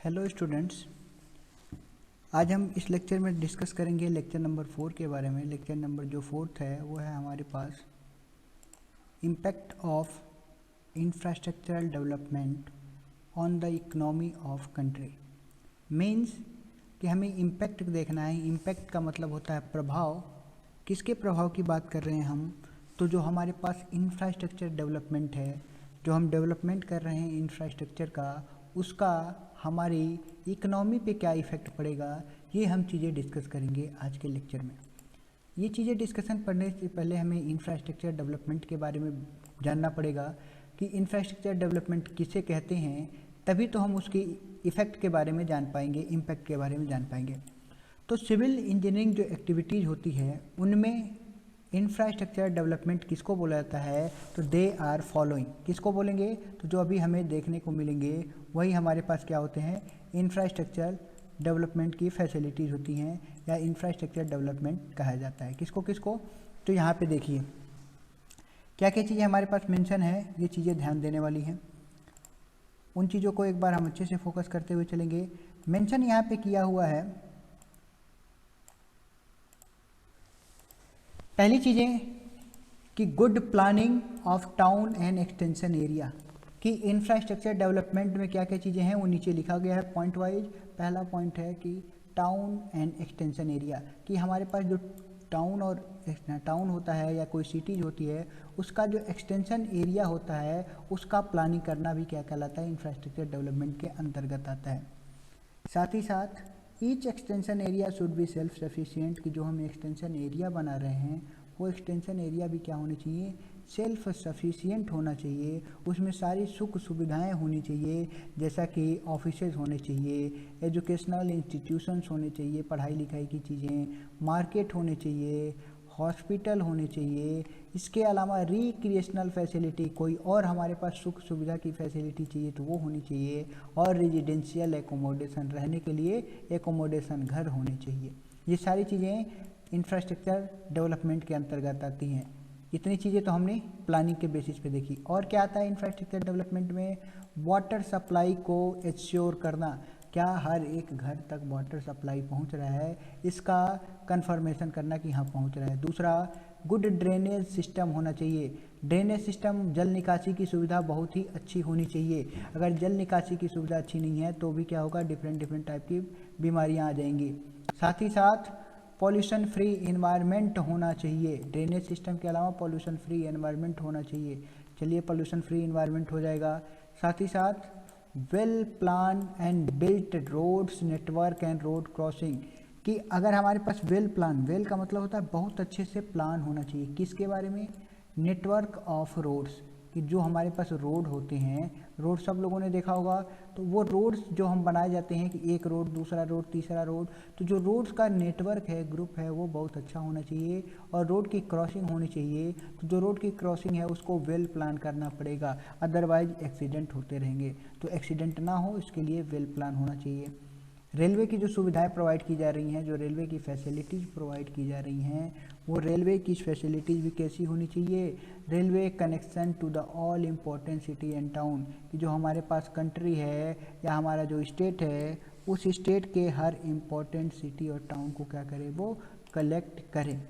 Hello students, आज हम इस लेक्चर में डिस्कस करेंगे लेक्चर नंबर 4 के बारे में। लेक्चर नंबर जो 4 है वो है हमारे पास impact of infrastructural development on the economy of country. Means कि हमें इम्पैक्ट देखना है। इम्पैक्ट का मतलब होता है प्रभाव। किसके प्रभाव की बात कर रहे हैं हम? तो जो हमारे पास इंफ्रास्ट्रक्चर डेवलपमेंट है, जो हम डेवलपमेंट कर रहे हैं इंफ्रास्ट्रक्चर का, उसका हमारी इकोनॉमी पे क्या इफ़ेक्ट पड़ेगा, ये हम चीज़ें डिस्कस करेंगे आज के लेक्चर में। ये चीज़ें डिस्कशन पढ़ने से पहले हमें इंफ्रास्ट्रक्चर डेवलपमेंट के बारे में जानना पड़ेगा कि इंफ्रास्ट्रक्चर डेवलपमेंट किसे कहते हैं, तभी तो हम उसकी इफ़ेक्ट के बारे में जान पाएंगे, इम्पैक्ट के बारे में जान पाएंगे। तो सिविल इंजीनियरिंग जो एक्टिविटीज़ होती है उनमें इंफ्रास्ट्रक्चर डेवलपमेंट किसको बोला जाता है? तो दे आर फॉलोइंग। किसको बोलेंगे? तो जो अभी हमें देखने को मिलेंगे वही हमारे पास क्या होते हैं, इंफ्रास्ट्रक्चर डेवलपमेंट की फैसिलिटीज़ होती हैं या इंफ्रास्ट्रक्चर डेवलपमेंट कहा जाता है। किसको किसको? तो यहाँ पे देखिए क्या क्या चीज़ें हमारे पास मेंशन है, ये चीज़ें ध्यान देने वाली हैं। उन चीज़ों को एक बार हम अच्छे से फोकस करते हुए चलेंगे। मेंशन यहाँ पे किया हुआ है, पहली चीज़ें कि good planning of town and extension area, कि इंफ्रास्ट्रक्चर डेवलपमेंट में क्या क्या चीज़ें हैं वो नीचे लिखा गया है पॉइंट वाइज। पहला पॉइंट है कि टाउन एंड एक्सटेंशन एरिया, कि हमारे पास जो टाउन होता है या कोई सिटीज होती है उसका जो एक्सटेंशन एरिया होता है उसका प्लानिंग करना भी क्या कहलाता है, इंफ्रास्ट्रक्चर डेवलपमेंट के अंतर्गत आता है। साथ ही साथ each extension area should be self sufficient, कि जो हम एक्सटेंशन एरिया बना रहे हैं वो एक्सटेंशन एरिया भी क्या होनी चाहिए, सेल्फ सफिशिएंट होना चाहिए। उसमें सारी सुख सुविधाएं होनी चाहिए, जैसा कि ऑफिसेज होने चाहिए, एजुकेशनल इंस्टीट्यूशंस होने चाहिए, पढ़ाई लिखाई की चीज़ें, मार्केट होने चाहिए, हॉस्पिटल होने चाहिए। इसके अलावा रिक्रिएशनल फैसिलिटी, कोई और हमारे पास सुख सुविधा की फैसिलिटी चाहिए तो वो होनी चाहिए। और रेजिडेंशियल एकोमोडेशन, रहने के लिए एकोमोडेशन घर होने चाहिए। ये सारी चीज़ें इंफ्रास्ट्रक्चर डेवलपमेंट के अंतर्गत आती हैं। इतनी चीज़ें तो हमने प्लानिंग के बेसिस पे देखी। और क्या आता है इंफ्रास्ट्रक्चर डेवलपमेंट में? वाटर सप्लाई को एश्योर करना, क्या हर एक घर तक वाटर सप्लाई पहुंच रहा है, इसका कंफर्मेशन करना कि हाँ पहुंच रहा है। दूसरा, गुड ड्रेनेज सिस्टम होना चाहिए। ड्रेनेज सिस्टम, जल निकासी की सुविधा बहुत ही अच्छी होनी चाहिए। अगर जल निकासी की सुविधा अच्छी नहीं है तो भी क्या होगा, डिफरेंट टाइप की बीमारियां आ जाएंगी। साथ ही साथ पॉल्यूशन फ्री इन्वायरमेंट होना चाहिए। ड्रेनेज सिस्टम के अलावा पॉल्यूशन फ्री इन्वायरमेंट होना चाहिए। चलिए पॉल्यूशन फ्री इन्वायरमेंट हो जाएगा। साथ ही साथ well plan and built roads network and road crossing, कि अगर हमारे पास वेल प्लान, वेल का मतलब होता है बहुत अच्छे से प्लान होना चाहिए। किसके बारे में? नेटवर्क ऑफ रोड्स, कि जो हमारे पास रोड होते हैं, रोड सब लोगों ने देखा होगा, तो वो रोड्स जो हम बनाए जाते हैं कि एक रोड, दूसरा रोड, तीसरा रोड, तो जो रोड्स का नेटवर्क है, ग्रुप है, वो बहुत अच्छा होना चाहिए। और रोड की क्रॉसिंग होनी चाहिए। तो जो रोड की क्रॉसिंग है उसको वेल प्लान करना पड़ेगा, अदरवाइज एक्सीडेंट होते रहेंगे। तो एक्सीडेंट ना हो इसके लिए वेल प्लान होना चाहिए। रेलवे की जो सुविधाएं प्रोवाइड की जा रही हैं, जो रेलवे की फैसिलिटीज़ प्रोवाइड की जा रही हैं, वो रेलवे की फैसिलिटीज़ भी कैसी होनी चाहिए? Railway connection to the all important city and town, कि जो हमारे पास कंट्री है या हमारा जो स्टेट है उस स्टेट के हर इम्पोर्टेंट सिटी और टाउन को क्या करें, वो कलेक्ट करें।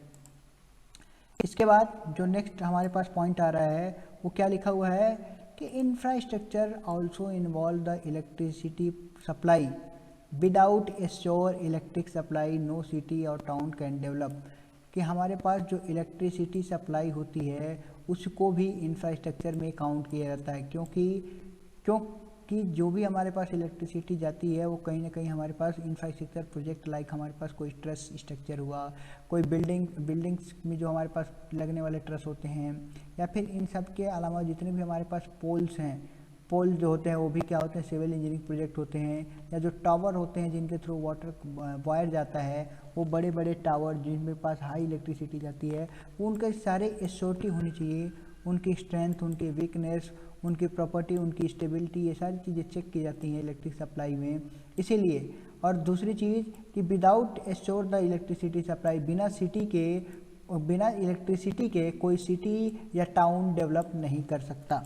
इसके बाद जो नेक्स्ट हमारे पास पॉइंट आ रहा है वो क्या लिखा हुआ है कि infrastructure also involve the electricity supply, without assure electric supply no city और टाउन कैन डेवलप, कि हमारे पास जो इलेक्ट्रिसिटी सप्लाई होती है उसको भी इंफ्रास्ट्रक्चर में काउंट किया जाता है। क्योंकि जो भी हमारे पास इलेक्ट्रिसिटी जाती है वो कहीं ना कहीं हमारे पास इंफ्रास्ट्रक्चर प्रोजेक्ट, लाइक हमारे पास कोई ट्रस स्ट्रक्चर हुआ, कोई बिल्डिंग्स में जो हमारे पास लगने वाले ट्रस होते हैं, या फिर इन सब के अलावा जितने भी हमारे पास पोल्स हैं, पोल जो होते हैं वो भी क्या होते हैं, सिविल इंजीनियरिंग प्रोजेक्ट होते हैं। या जो टावर होते हैं जिनके थ्रू वायर जाता है, वो बड़े बड़े टावर जिनके पास हाई इलेक्ट्रिसिटी जाती है, वो उनके सारे एश्योरिटी होनी चाहिए, उनकी स्ट्रेंथ, उनकी वीकनेस, उनकी प्रॉपर्टी, उनकी स्टेबिलिटी, ये सारी चीज़ें चेक की जाती हैं इलेक्ट्रिक सप्लाई में। इसीलिए, और दूसरी चीज़ कि without assure the electricity supply, बिना इलेक्ट्रिसिटी के कोई सिटी या टाउन डेवलप नहीं कर सकता।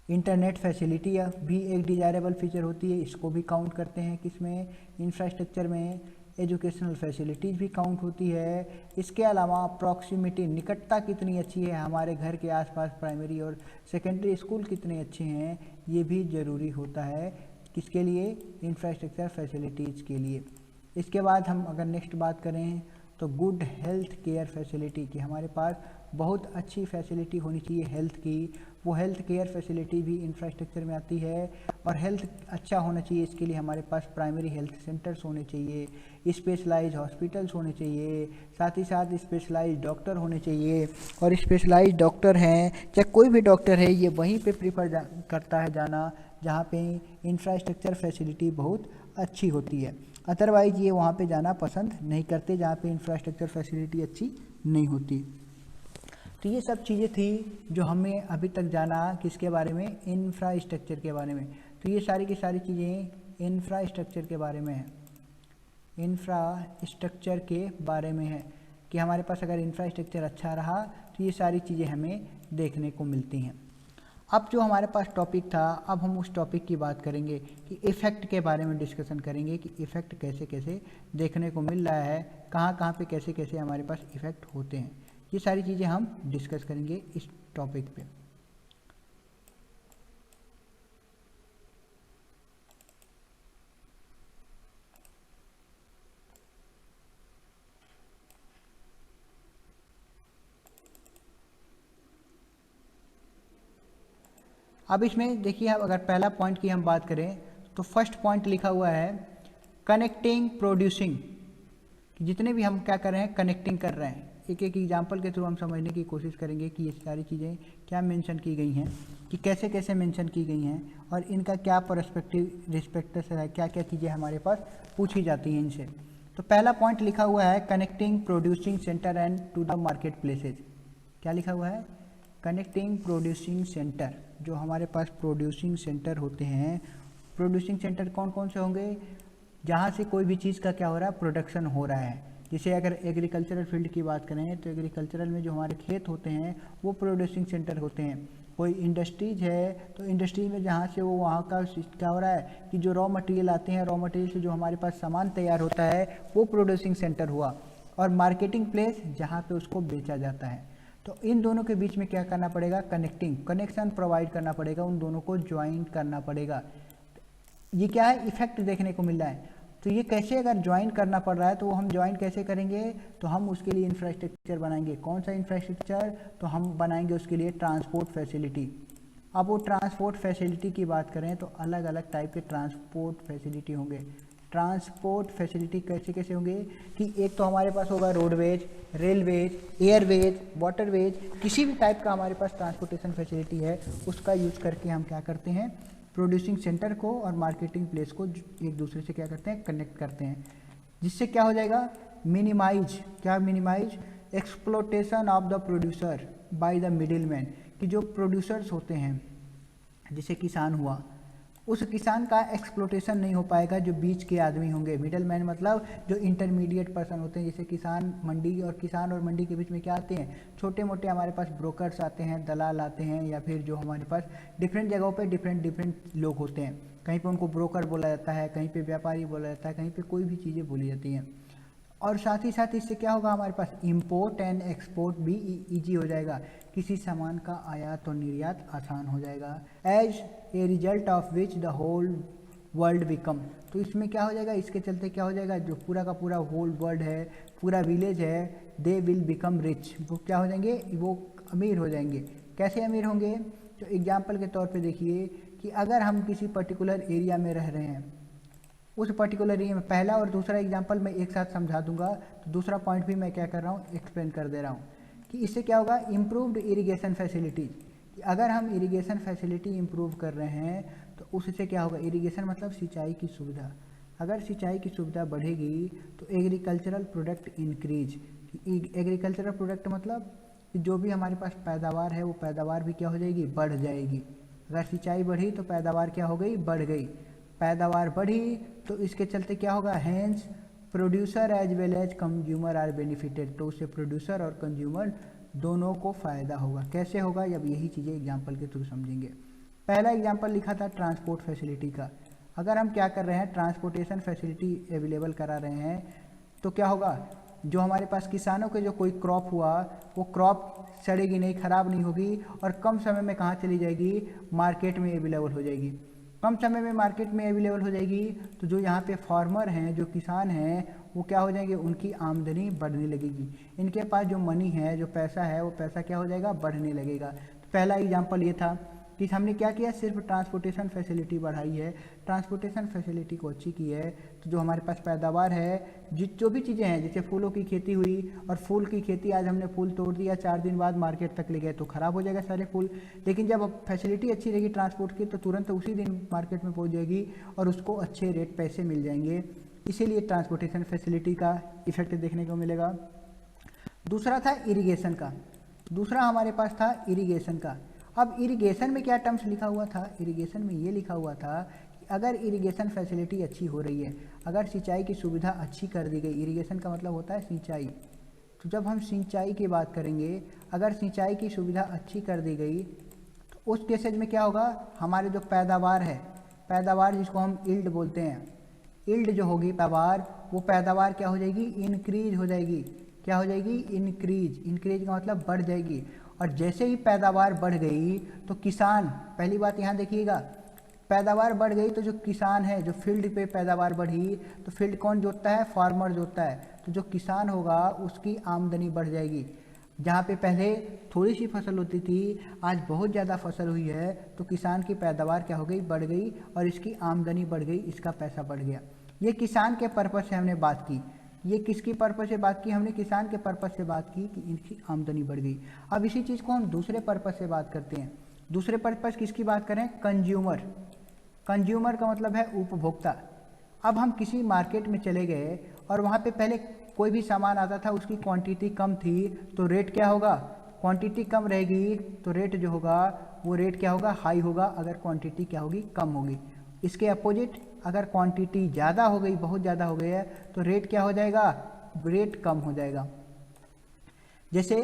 इंटरनेट फैसिलिटी भी एक डिजायरेबल फीचर होती है, इसको भी काउंट करते हैं किसमें, इंफ्रास्ट्रक्चर में। एजुकेशनल फैसिलिटीज़ भी काउंट होती है। इसके अलावा प्रॉक्सिमिटी, निकटता कितनी अच्छी है, हमारे घर के आसपास प्राइमरी और सेकेंडरी स्कूल कितने अच्छे हैं, ये भी ज़रूरी होता है किसके लिए, इंफ्रास्ट्रक्चर फैसिलिटीज़ के लिए। इसके बाद हम अगर नेक्स्ट बात करें तो गुड हेल्थ केयर फैसिलिटी, कि हमारे पास बहुत अच्छी फैसिलिटी होनी चाहिए हेल्थ की, वो हेल्थ केयर फैसिलिटी भी इंफ्रास्ट्रक्चर में आती है। और हेल्थ अच्छा होना चाहिए, इसके लिए हमारे पास प्राइमरी हेल्थ सेंटर्स होने चाहिए, स्पेशलाइज हॉस्पिटल्स होने चाहिए, साथ ही साथ स्पेशलाइज डॉक्टर होने चाहिए। और स्पेशलाइज डॉक्टर हैं, चाहे कोई भी डॉक्टर है, ये वहीं पे प्रीफर करता है जाना जहाँ पे इंफ्रास्ट्रक्चर फैसिलिटी बहुत अच्छी होती है। अदरवाइज ये वहाँ पे जाना पसंद नहीं करते जहाँ पे इंफ्रास्ट्रक्चर फैसिलिटी अच्छी नहीं होती। तो ये सब चीज़ें थी जो हमें अभी तक जाना किसके बारे में, इंफ्रास्ट्रक्चर के बारे में। तो ये सारी की सारी चीज़ें इंफ्रास्ट्रक्चर के बारे में है, इंफ्रास्ट्रक्चर के बारे में है कि हमारे पास अगर इंफ्रास्ट्रक्चर अच्छा रहा तो ये सारी चीज़ें हमें देखने को मिलती हैं। अब जो हमारे पास टॉपिक था, अब हम उस टॉपिक की बात करेंगे कि इफ़ेक्ट के बारे में डिस्कशन करेंगे कि इफ़ेक्ट कैसे कैसे देखने को मिल रहा है, कहाँ कहाँ पे कैसे कैसे हमारे पास इफ़ेक्ट होते हैं। ये सारी चीज़ें हम डिस्कस करेंगे इस टॉपिक पे। अब इसमें देखिए, अब अगर पहला पॉइंट की हम बात करें तो फर्स्ट पॉइंट लिखा हुआ है कनेक्टिंग प्रोड्यूसिंग, कि जितने भी हम क्या कर रहे हैं, कनेक्टिंग कर रहे हैं। एक एक एग्जांपल के थ्रू हम समझने की कोशिश करेंगे कि ये सारी चीज़ें क्या मेंशन की गई हैं, कि कैसे कैसे मेंशन की गई हैं और इनका क्या पर्सपेक्टिव रिस्पेक्ट है, क्या क्या चीज़ें हमारे पास पूछी जाती हैं इनसे। तो पहला पॉइंट लिखा हुआ है connecting producing centre and to the market places. क्या लिखा हुआ है, कनेक्टिंग प्रोड्यूसिंग सेंटर। जो हमारे पास प्रोड्यूसिंग सेंटर होते हैं, प्रोड्यूसिंग सेंटर कौन कौन से होंगे, जहाँ से कोई भी चीज़ का क्या हो रहा है, प्रोडक्शन हो रहा है। जैसे अगर एग्रीकल्चरल फील्ड की बात करें तो एग्रीकल्चरल में जो हमारे खेत होते हैं वो प्रोड्यूसिंग सेंटर होते हैं। कोई इंडस्ट्रीज है तो इंडस्ट्री में जहाँ से वो वहाँ का क्या हो रहा है कि जो रॉ मटेरियल आते हैं, रॉ मटेरियल से जो हमारे पास सामान तैयार होता है वो प्रोड्यूसिंग सेंटर हुआ। और मार्केटिंग प्लेस जहाँ पे उसको बेचा जाता है। तो इन दोनों के बीच में क्या करना पड़ेगा, कनेक्शन प्रोवाइड करना पड़ेगा, उन दोनों को ज्वाइन करना पड़ेगा। ये क्या है, इफेक्ट देखने को मिल रहा है। तो ये कैसे अगर ज्वाइन करना पड़ रहा है तो हम ज्वाइन कैसे करेंगे, तो हम उसके लिए इंफ्रास्ट्रक्चर बनाएंगे। कौन सा इंफ्रास्ट्रक्चर, तो हम बनाएंगे उसके लिए ट्रांसपोर्ट फैसिलिटी। अब वो ट्रांसपोर्ट फैसिलिटी की बात करें तो अलग अलग टाइप के ट्रांसपोर्ट फैसिलिटी होंगे। ट्रांसपोर्ट फैसिलिटी कैसे कैसे होंगे कि एक तो हमारे पास होगा रोडवेज, रेलवेज, एयरवेज, वाटरवेज, किसी भी टाइप का हमारे पास ट्रांसपोर्टेशन फैसिलिटी है उसका यूज़ करके हम क्या करते हैं, प्रोड्यूसिंग सेंटर को और मार्केटिंग प्लेस को एक दूसरे से क्या करते हैं, कनेक्ट करते हैं। जिससे क्या हो जाएगा, मिनिमाइज, क्या minimise, exploitation of the producer by the middle man, कि जो प्रोड्यूसर्स होते हैं जैसे किसान हुआ, उस किसान का एक्सप्लोटेशन नहीं हो पाएगा जो बीच के आदमी होंगे। मिडल मैन मतलब जो इंटरमीडिएट पर्सन होते हैं, जैसे किसान मंडी, और किसान और मंडी के बीच में क्या आते हैं, छोटे मोटे हमारे पास ब्रोकर्स आते हैं, दलाल आते हैं, या फिर जो हमारे पास डिफरेंट जगहों पे डिफरेंट लोग होते हैं। कहीं पे उनको ब्रोकर बोला जाता है, कहीं पे व्यापारी बोला जाता है, कहीं पे कोई भी चीज़ें बोली जाती हैं। और साथ ही साथ इससे क्या होगा, हमारे पास इंपोर्ट एंड एक्सपोर्ट भी ईजी हो जाएगा, किसी सामान का आयात और निर्यात आसान हो जाएगा। As a result of which the whole world become, तो इसमें क्या हो जाएगा, इसके चलते क्या हो जाएगा, जो पूरा का पूरा होल वर्ल्ड है, पूरा विलेज है, दे विल बिकम रिच, वो क्या हो जाएंगे, वो अमीर हो जाएंगे। कैसे अमीर होंगे, तो एग्जाम्पल के तौर पे देखिए कि अगर हम किसी पर्टिकुलर एरिया में रह रहे हैं, उस पर्टिकुलर एरिया में, पहला और दूसरा एग्जाम्पल मैं एक साथ समझा दूंगा, तो दूसरा पॉइंट भी मैं क्या कर रहा हूँ, एक्सप्लेन कर दे रहा हूँ कि इससे क्या होगा, इम्प्रूव्ड इरिगेशन फैसिलिटीज़, कि अगर हम इरिगेशन फैसिलिटी इम्प्रूव कर रहे हैं तो उससे क्या होगा, इरिगेशन मतलब सिंचाई की सुविधा, अगर सिंचाई की सुविधा बढ़ेगी तो agricultural product increase. Agricultural product मतलब कि जो भी हमारे पास पैदावार है वो पैदावार भी क्या हो जाएगी, बढ़ जाएगी। अगर सिंचाई बढ़ी तो पैदावार क्या हो गई, बढ़ गई। पैदावार बढ़ी तो इसके चलते क्या होगा, hence producer as well as consumer are benefited, तो उससे प्रोड्यूसर और कंज्यूमर दोनों को फ़ायदा होगा। कैसे होगा, जब यही चीज़ें एग्जांपल के थ्रू समझेंगे। पहला एग्जाम्पल लिखा था ट्रांसपोर्ट फैसिलिटी का। अगर हम क्या कर रहे हैं, ट्रांसपोर्टेशन फैसिलिटी अवेलेबल करा रहे हैं, तो क्या होगा, जो हमारे पास किसानों के जो कोई क्रॉप हुआ वो क्रॉप सड़ेगी नहीं, ख़राब नहीं होगी और कम समय में कहाँ चली जाएगी, मार्केट में अवेलेबल हो जाएगी। कम समय में मार्केट में अवेलेबल हो जाएगी तो जो यहाँ पे फार्मर हैं, जो किसान हैं, वो क्या हो जाएंगे, उनकी आमदनी बढ़ने लगेगी। इनके पास जो मनी है, जो पैसा है, वो पैसा क्या हो जाएगा, बढ़ने लगेगा। तो पहला एग्जाम्पल ये था कि हमने क्या किया, सिर्फ ट्रांसपोर्टेशन फैसिलिटी बढ़ाई है, ट्रांसपोर्टेशन फैसिलिटी को अच्छी की है, तो जो हमारे पास पैदावार है, जो भी चीज़ें हैं, जैसे फूलों की खेती हुई और फूल की खेती, आज हमने फूल तोड़ दिया, 4 दिन बाद मार्केट तक ले गए तो ख़राब हो जाएगा सारे फूल। लेकिन जब फैसिलिटी अच्छी रहेगी ट्रांसपोर्ट की तो तुरंत उसी दिन मार्केट में पहुँच जाएगी और उसको अच्छे रेट पैसे मिल जाएंगे। इसीलिए ट्रांसपोर्टेशन फैसिलिटी का इफेक्ट देखने को मिलेगा। दूसरा था इरिगेशन का, दूसरा हमारे पास था इरिगेशन का। अब इरिगेशन में क्या टर्म्स लिखा हुआ था, इरिगेशन में ये लिखा हुआ था कि अगर इरिगेशन फैसिलिटी अच्छी हो रही है, अगर सिंचाई की सुविधा अच्छी कर दी गई, इरिगेशन का मतलब होता है सिंचाई, तो जब हम सिंचाई की बात करेंगे, अगर सिंचाई की सुविधा अच्छी कर दी गई तो उस केसेज में क्या होगा, हमारे जो पैदावार है, पैदावार जिसको हम इल्ड बोलते हैं, इल्ड जो होगी पैदावार, वो पैदावार क्या हो जाएगी, इंक्रीज हो जाएगी। क्या हो जाएगी, इंक्रीज। इंक्रीज का मतलब बढ़ जाएगी। और जैसे ही पैदावार बढ़ गई तो किसान, पहली बात यहाँ देखिएगा, पैदावार बढ़ गई तो जो किसान है, जो फील्ड पे पैदावार बढ़ी तो फील्ड कौन जोतता है, फार्मर जोतता है, तो जो किसान होगा उसकी आमदनी बढ़ जाएगी। जहाँ पे पहले थोड़ी सी फसल होती थी, आज बहुत ज़्यादा फसल हुई है, तो किसान की पैदावार क्या हो गई, बढ़ गई और इसकी आमदनी बढ़ गई, इसका पैसा बढ़ गया। ये किसान के पर्पज़ से हमने बात की। ये किसकी पर्पज़ से बात की, हमने किसान के पर्पज़ से बात की कि इनकी आमदनी बढ़ गई। अब इसी चीज़ को हम दूसरे पर्पज़ से बात करते हैं। दूसरे पर्पज़ किसकी बात करें, कंज्यूमर। कंज्यूमर का मतलब है उपभोक्ता। अब हम किसी मार्केट में चले गए और वहाँ पे पहले कोई भी सामान आता था, उसकी क्वांटिटी कम थी, तो रेट क्या होगा, क्वांटिटी कम रहेगी तो रेट जो होगा वो रेट क्या होगा, हाई होगा, अगर क्वांटिटी क्या होगी, कम होगी। इसके अपोजिट अगर क्वांटिटी ज़्यादा हो गई, बहुत ज़्यादा हो गई है, तो रेट क्या हो जाएगा, रेट कम हो जाएगा। जैसे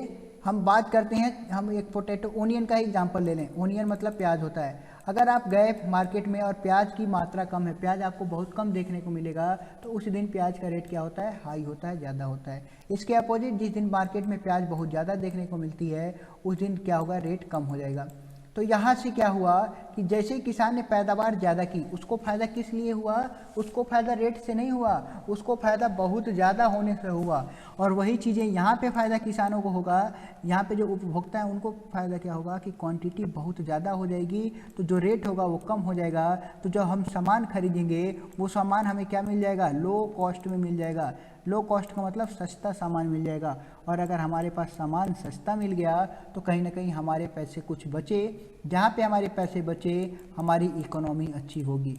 हम बात करते हैं, हम एक पोटैटो ओनियन का एग्जांपल ले लें। ओनियन मतलब प्याज होता है। अगर आप गए मार्केट में और प्याज की मात्रा कम है, प्याज आपको बहुत कम देखने को मिलेगा, तो उस दिन प्याज का रेट क्या होता है, हाई होता है, ज़्यादा होता है। इसके अपोजिट जिस दिन मार्केट में प्याज बहुत ज़्यादा देखने को मिलती है, उस दिन क्या होगा, रेट कम हो जाएगा। तो यहाँ से क्या हुआ कि जैसे किसान ने पैदावार ज़्यादा की, उसको फ़ायदा किस लिए हुआ, उसको फ़ायदा रेट से नहीं हुआ, उसको फ़ायदा बहुत ज़्यादा होने से हुआ। और वही चीज़ें यहाँ पे फ़ायदा किसानों को होगा, यहाँ पे जो उपभोक्ता हैं उनको फ़ायदा क्या होगा कि क्वांटिटी बहुत ज़्यादा हो जाएगी, तो जो रेट होगा वो कम हो जाएगा। तो जब हम सामान खरीदेंगे वो सामान हमें क्या मिल जाएगा, लो कॉस्ट में मिल जाएगा। लो कॉस्ट का मतलब सस्ता सामान मिल जाएगा। और अगर हमारे पास सामान सस्ता मिल गया तो कहीं ना कहीं हमारे पैसे कुछ बचे, जहाँ पे हमारे पैसे बचे हमारी इकोनॉमी अच्छी होगी।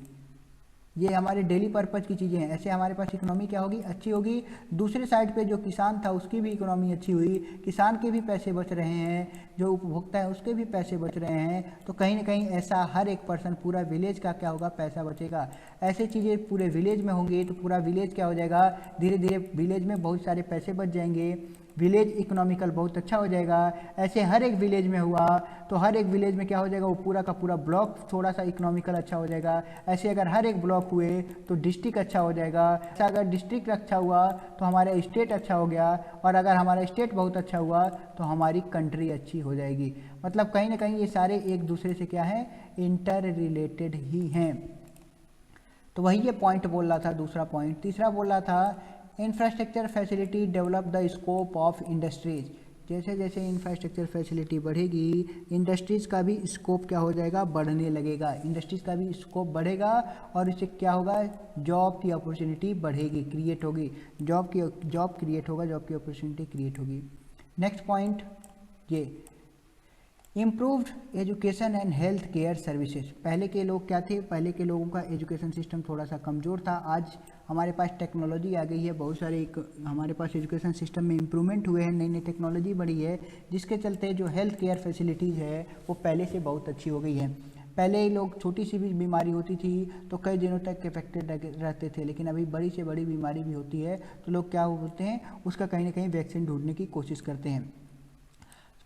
ये हमारे डेली पर्पज़ की चीज़ें हैं। ऐसे हमारे पास इकोनॉमी क्या होगी, अच्छी होगी। दूसरे साइड पे जो किसान था उसकी भी इकोनॉमी अच्छी हुई, किसान के भी पैसे बच रहे हैं, जो उपभोक्ता है उसके भी पैसे बच रहे हैं। तो कहीं ना कहीं ऐसा हर एक पर्सन, पूरा विलेज का क्या होगा, पैसा बचेगा। ऐसे चीज़ें पूरे विलेज में होंगी तो पूरा विलेज क्या हो जाएगा, धीरे धीरे विलेज में बहुत सारे पैसे बच जाएंगे, विलेज इकोनॉमिकल बहुत अच्छा हो जाएगा। ऐसे हर एक विलेज में हुआ तो हर एक विलेज में क्या हो जाएगा, वो पूरा का पूरा ब्लॉक थोड़ा सा इकोनॉमिकल अच्छा हो जाएगा। ऐसे अगर हर एक ब्लॉक हुए तो डिस्ट्रिक्ट अच्छा हो जाएगा। ऐसा अगर डिस्ट्रिक्ट अच्छा हुआ तो हमारा स्टेट अच्छा हो गया, और अगर हमारा स्टेट बहुत अच्छा हुआ तो हमारी कंट्री अच्छी हो जाएगी। मतलब कहीं ना कहीं ये सारे एक दूसरे से क्या है, इंटर रिलेटेड ही हैं। तो वही ये पॉइंट बोल रहा था, दूसरा पॉइंट। तीसरा बोल रहा था infrastructure facility develop the scope of industries. जैसे जैसे इंफ्रास्ट्रक्चर फैसिलिटी बढ़ेगी, इंडस्ट्रीज़ का भी स्कोप क्या हो जाएगा, बढ़ने लगेगा। इंडस्ट्रीज़ का भी स्कोप बढ़ेगा और इससे क्या होगा, जॉब की अपॉर्चुनिटी बढ़ेगी, क्रिएट होगी। जॉब क्रिएट होगा, जॉब की अपॉर्चुनिटी क्रिएट होगी। नेक्स्ट पॉइंट ये improved education and health care services. पहले के लोग क्या थे, पहले के लोगों का एजुकेशन सिस्टम थोड़ा सा कमज़ोर था। आज हमारे पास टेक्नोलॉजी आ गई है, बहुत सारे हमारे पास एजुकेशन सिस्टम में इम्प्रूवमेंट हुए हैं, नई नई टेक्नोलॉजी बढ़ी है, जिसके चलते जो हेल्थ केयर फैसिलिटीज़ है वो पहले से बहुत अच्छी हो गई है। पहले लोग छोटी सी भी बीमारी होती थी तो कई दिनों तक इफेक्टेड रहते थे, लेकिन अभी बड़ी से बड़ी बीमारी भी होती है तो लोग क्या बोलते हैं, उसका कहीं ना कहीं वैक्सीन ढूंढने की कोशिश करते हैं।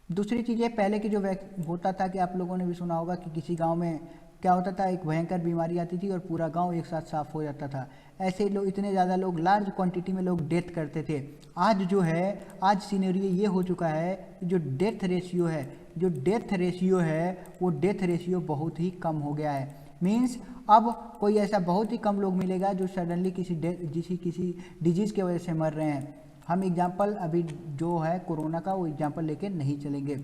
दूसरी चीज़ है, पहले की जो होता था कि आप लोगों ने भी सुना होगा कि किसी गांव में क्या होता था, एक भयंकर बीमारी आती थी और पूरा गांव एक साथ साफ हो जाता था। ऐसे लोग, इतने ज़्यादा लोग, लार्ज क्वांटिटी में लोग डेथ करते थे। आज जो है, आज सीनेरियो ये हो चुका है कि जो डेथ रेशियो है वो डेथ रेशियो बहुत ही कम हो गया है। मीन्स अब कोई ऐसा बहुत ही कम लोग मिलेगा जो सडनली किसी डिजीज़ की वजह से मर रहे हैं। हम एग्जाम्पल अभी जो है कोरोना का, वो एग्जाम्पल लेके नहीं चलेंगे।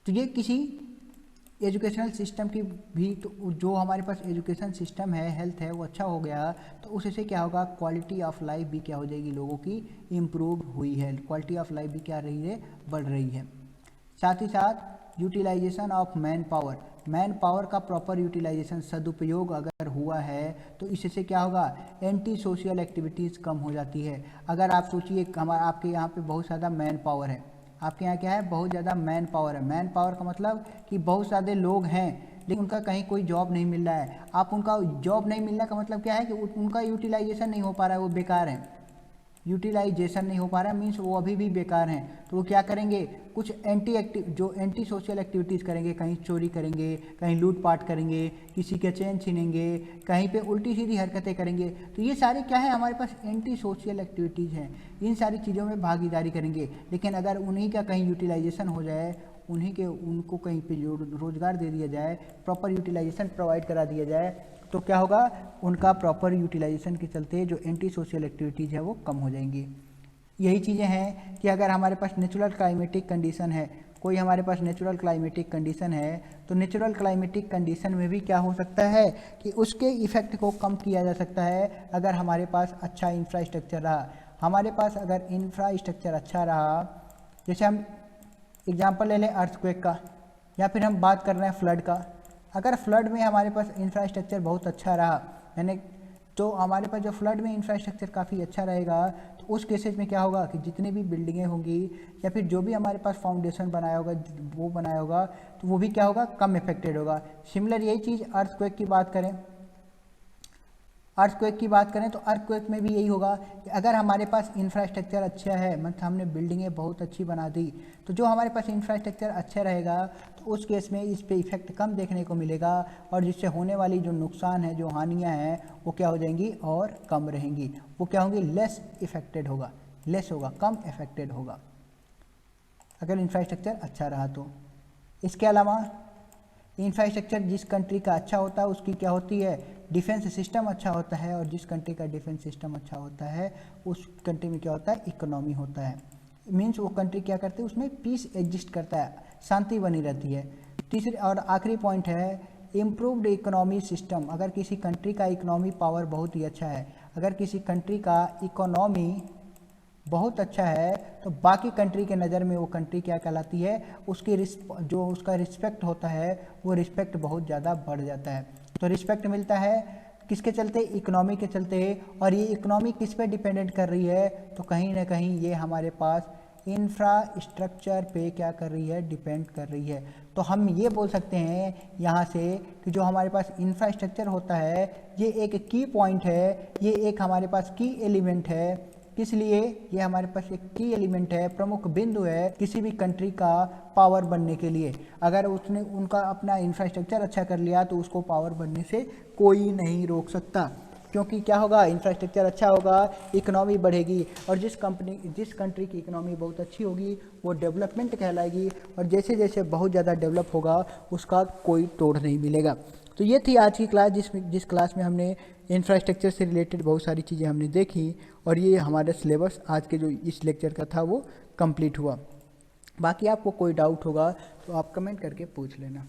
तो ये किसी एजुकेशनल सिस्टम की भी, तो जो हमारे पास एजुकेशन सिस्टम है, हेल्थ है, वो अच्छा हो गया तो उससे क्या होगा, क्वालिटी ऑफ लाइफ भी क्या हो जाएगी, लोगों की इम्प्रूव हुई है, क्वालिटी ऑफ लाइफ भी क्या रही है, बढ़ रही है। साथ ही साथ यूटिलाइजेशन ऑफ मैन पावर का प्रॉपर यूटिलाइजेशन, सदुपयोग अगर हुआ है तो इससे क्या होगा, एंटी सोशल एक्टिविटीज़ कम हो जाती है। अगर आप सोचिए, आपके यहाँ पे बहुत ज़्यादा मैन पावर है, आपके यहाँ क्या है, बहुत ज़्यादा मैन पावर है। मैन पावर का मतलब कि बहुत सारे लोग हैं लेकिन उनका कहीं कोई जॉब नहीं मिल रहा है। आप उनका जॉब नहीं मिलने का मतलब क्या है कि उनका यूटिलाइजेशन नहीं हो पा रहा है, वो बेकार हैं। यूटिलाइजेशन नहीं हो पा रहा है मीन्स वो अभी भी बेकार हैं। तो वो क्या करेंगे, कुछ एंटी सोशल एक्टिविटीज़ करेंगे, कहीं चोरी करेंगे, कहीं लूटपाट करेंगे, किसी के चैन छीनेंगे, कहीं पे उल्टी सीधी हरकतें करेंगे। तो ये सारे क्या है, हमारे पास एंटी सोशल एक्टिविटीज़ हैं, इन सारी चीज़ों में भागीदारी करेंगे। लेकिन अगर उन्हीं का कहीं यूटिलाइजेशन हो जाए, उनको कहीं पे रोज़गार दे दिया जाए, प्रॉपर यूटिलाइजेशन प्रोवाइड करा दिया जाए, तो क्या होगा, उनका प्रॉपर यूटिलाइजेशन के चलते जो एंटी सोशल एक्टिविटीज़ है वो कम हो जाएंगी। यही चीज़ें हैं कि अगर हमारे पास नेचुरल क्लाइमेटिक कंडीशन है, कोई हमारे पास नेचुरल क्लाइमेटिक कंडीशन है, तो नेचुरल क्लाइमेटिक कंडीशन में भी क्या हो सकता है कि उसके इफ़ेक्ट को कम किया जा सकता है अगर हमारे पास अच्छा इंफ्रास्ट्रक्चर रहा। हमारे पास अगर इंफ्रास्ट्रक्चर अच्छा रहा, जैसे हम एग्जाम्पल ले लें अर्थक्वेक का, या फिर हम बात कर रहे हैं फ्लड का। अगर फ्लड में हमारे पास इंफ्रास्ट्रक्चर बहुत अच्छा रहा, यानी तो हमारे पास जो फ्लड में इंफ्रास्ट्रक्चर काफ़ी अच्छा रहेगा, तो उस केसेज में क्या होगा कि जितनी भी बिल्डिंगें होंगी या फिर जो भी हमारे पास फाउंडेशन बनाया होगा, वो बनाया होगा, तो वो भी क्या होगा, कम इफेक्टेड होगा। सिमिलर यही चीज़ अर्थक्वेक की बात करें, तो अर्थक्वेक में भी यही होगा कि अगर हमारे पास इंफ्रास्ट्रक्चर अच्छा है, मतलब हमने बिल्डिंगें बहुत अच्छी बना दी, तो जो हमारे पास इंफ्रास्ट्रक्चर अच्छा रहेगा तो उस केस में इस पे इफेक्ट कम देखने को मिलेगा, और जिससे होने वाली जो नुकसान है, जो हानियां हैं, वो क्या हो जाएंगी और कम रहेंगी। वो क्या होंगी, लेस होगा, कम इफेक्टेड होगा अगर इंफ्रास्ट्रक्चर अच्छा रहा तो। इसके अलावा इंफ्रास्ट्रक्चर जिस कंट्री का अच्छा होता है उसकी क्या होती है, डिफेंस सिस्टम अच्छा होता है, और जिस कंट्री का डिफेंस सिस्टम अच्छा होता है उस कंट्री में क्या होता है, इकोनॉमी होता है। मीन्स वो कंट्री क्या करते हैं, उसमें पीस एग्जिस्ट करता है, शांति बनी रहती है। तीसरी और आखिरी पॉइंट है इम्प्रूव्ड इकोनॉमी सिस्टम। अगर किसी कंट्री का इकोनॉमी पावर बहुत ही अच्छा है, अगर किसी कंट्री का इकोनॉमी बहुत अच्छा है, तो बाकी कंट्री के नज़र में वो कंट्री क्या कहलाती है, उसकी जो उसका रिस्पेक्ट होता है, वो रिस्पेक्ट बहुत ज़्यादा बढ़ जाता है। तो रिस्पेक्ट मिलता है किसके चलते, इकोनॉमी के चलते। और ये इकोनॉमी किस पे डिपेंडेंट कर रही है, तो कहीं ना कहीं ये हमारे पास इंफ्रास्ट्रक्चर पे क्या कर रही है, डिपेंड कर रही है। तो हम ये बोल सकते हैं यहाँ से कि जो हमारे पास इंफ्रास्ट्रक्चर होता है, ये एक की पॉइंट है, ये एक हमारे पास की एलिमेंट है। किस लिए, ये हमारे पास एक की एलिमेंट है, प्रमुख बिंदु है किसी भी कंट्री का पावर बनने के लिए। अगर उसने उनका अपना इंफ्रास्ट्रक्चर अच्छा कर लिया तो उसको पावर बनने से कोई नहीं रोक सकता, क्योंकि क्या होगा, इंफ्रास्ट्रक्चर अच्छा होगा, इकोनॉमी बढ़ेगी, और जिस कंट्री की इकोनॉमी बहुत अच्छी होगी वो डेवलपमेंट कहलाएगी, और जैसे जैसे बहुत ज़्यादा डेवलप होगा उसका कोई तोड़ नहीं मिलेगा। तो ये थी आज की क्लास, जिस क्लास में हमने इंफ्रास्ट्रक्चर से रिलेटेड बहुत सारी चीज़ें हमने देखी, और ये हमारा सिलेबस आज के जो इस लेक्चर का था वो कंप्लीट हुआ। बाकी आपको कोई डाउट होगा तो आप कमेंट करके पूछ लेना।